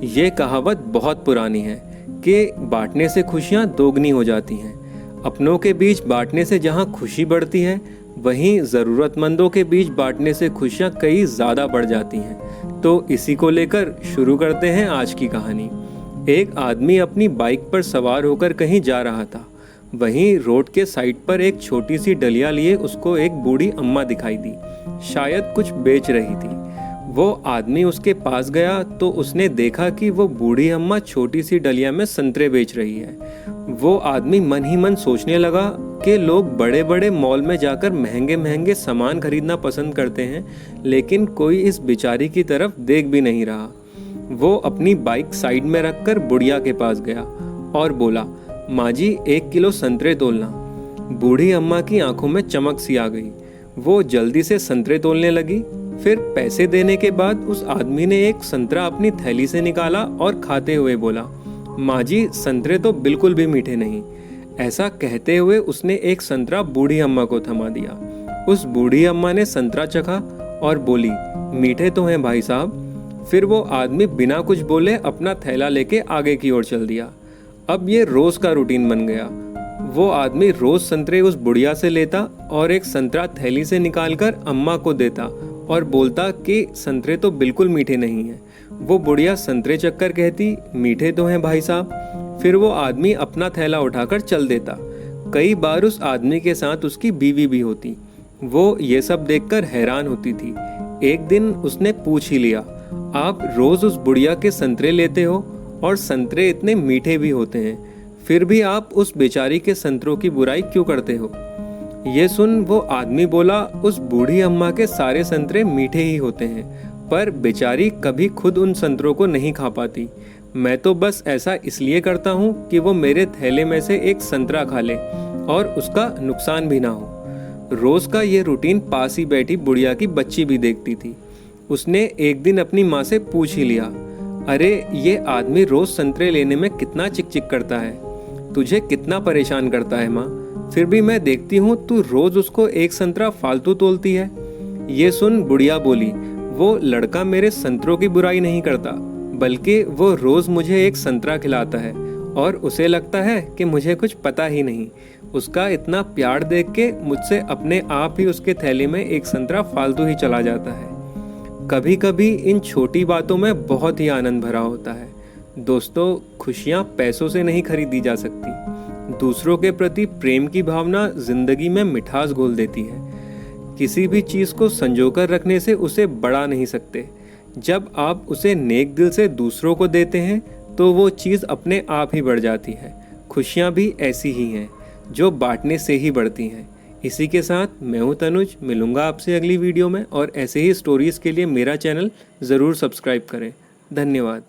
ये कहावत बहुत पुरानी है कि बांटने से खुशियाँ दोगुनी हो जाती हैं। अपनों के बीच बांटने से जहाँ खुशी बढ़ती है, वहीं ज़रूरतमंदों के बीच बांटने से खुशियाँ कई ज़्यादा बढ़ जाती हैं। तो इसी को लेकर शुरू करते हैं आज की कहानी। एक आदमी अपनी बाइक पर सवार होकर कहीं जा रहा था। वहीं रोड के साइड पर एक छोटी सी डलिया लिए उसको एक बूढ़ी अम्मा दिखाई दी, शायद कुछ बेच रही थी। वो आदमी उसके पास गया तो उसने देखा कि वो बूढ़ी अम्मा छोटी सी डलिया में संतरे बेच रही है। वो आदमी मन ही मन सोचने लगा कि लोग बड़े बड़े मॉल में जाकर महंगे महंगे सामान खरीदना पसंद करते हैं, लेकिन कोई इस बेचारी की तरफ देख भी नहीं रहा। वो अपनी बाइक साइड में रखकर बुढ़िया के पास गया और बोला, माँ जी 1 किलो संतरे तोलना। बूढ़ी अम्मा की आंखों में चमक सी आ गई। वो जल्दी से संतरे तोलने लगी। फिर पैसे देने के बाद उस आदमी ने एक संतरा अपनी थैली से निकाला और खाते हुए बोला, माँ जी संतरे तो बिल्कुल भी मीठे नहीं। ऐसा कहते हुए उसने एक संतरा बूढ़ी अम्मा को थमा दिया। उस बूढ़ी अम्मा ने संतरा चखा और बोली, मीठे तो हैं भाई साहब। फिर वो आदमी बिना कुछ बोले अपना थैला लेके आगे की ओर चल दिया। अब ये रोज का रूटीन बन गया। वो आदमी रोज संतरे उस बुढ़िया से लेता और एक संतरा थैली से निकालकर अम्मा को देता और बोलता कि संतरे तो बिल्कुल मीठे नहीं हैं। वो बुढ़िया संतरे चक्कर कहती, मीठे तो हैं भाई साहब। फिर वो आदमी अपना थैला उठाकर चल देता। कई बार उस आदमी के साथ उसकी बीवी भी होती। वो ये सब देखकर हैरान होती थी। एक दिन उसने पूछ ही लिया, आप रोज उस बुढ़िया के संतरे लेते हो और संतरे इतने मीठे भी होते हैं, फिर भी आप उस बेचारी के संतरों की बुराई क्यों करते हो? ये सुन वो आदमी बोला, उस बूढ़ी अम्मा के सारे संतरे मीठे ही होते हैं, पर बेचारी कभी खुद उन संतरों को नहीं खा पाती। मैं तो बस ऐसा इसलिए करता हूँ कि वो मेरे थैले में से एक संतरा खा ले और उसका नुकसान भी ना हो। रोज का ये रूटीन पास ही बैठी बुढ़िया की बच्ची भी देखती थी। उसने एक दिन अपनी माँ से पूछ ही लिया, अरे ये आदमी रोज संतरे लेने में कितना चिक करता है, तुझे कितना परेशान करता है माँ? फिर भी मैं देखती हूँ तू रोज उसको एक संतरा फालतू तोलती है। ये सुन बुढ़िया बोली, वो लड़का मेरे संतरों की बुराई नहीं करता, बल्कि वो रोज मुझे एक संतरा खिलाता है और उसे लगता है कि मुझे कुछ पता ही नहीं। उसका इतना प्यार देख के मुझसे अपने आप ही उसके थैले में एक संतरा फालतू ही चला जाता है। कभी कभी इन छोटी बातों में बहुत ही आनंद भरा होता है। दोस्तों, खुशियाँ पैसों से नहीं खरीदी जा सकती। दूसरों के प्रति प्रेम की भावना जिंदगी में मिठास घोल देती है। किसी भी चीज़ को संजोकर रखने से उसे बढ़ा नहीं सकते। जब आप उसे नेक दिल से दूसरों को देते हैं तो वो चीज़ अपने आप ही बढ़ जाती है। खुशियाँ भी ऐसी ही हैं जो बांटने से ही बढ़ती हैं। इसी के साथ मैं हूँ तनुज, मिलूँगा आपसे अगली वीडियो में और ऐसे ही स्टोरीज़ के लिए मेरा चैनल ज़रूर सब्सक्राइब करें। धन्यवाद।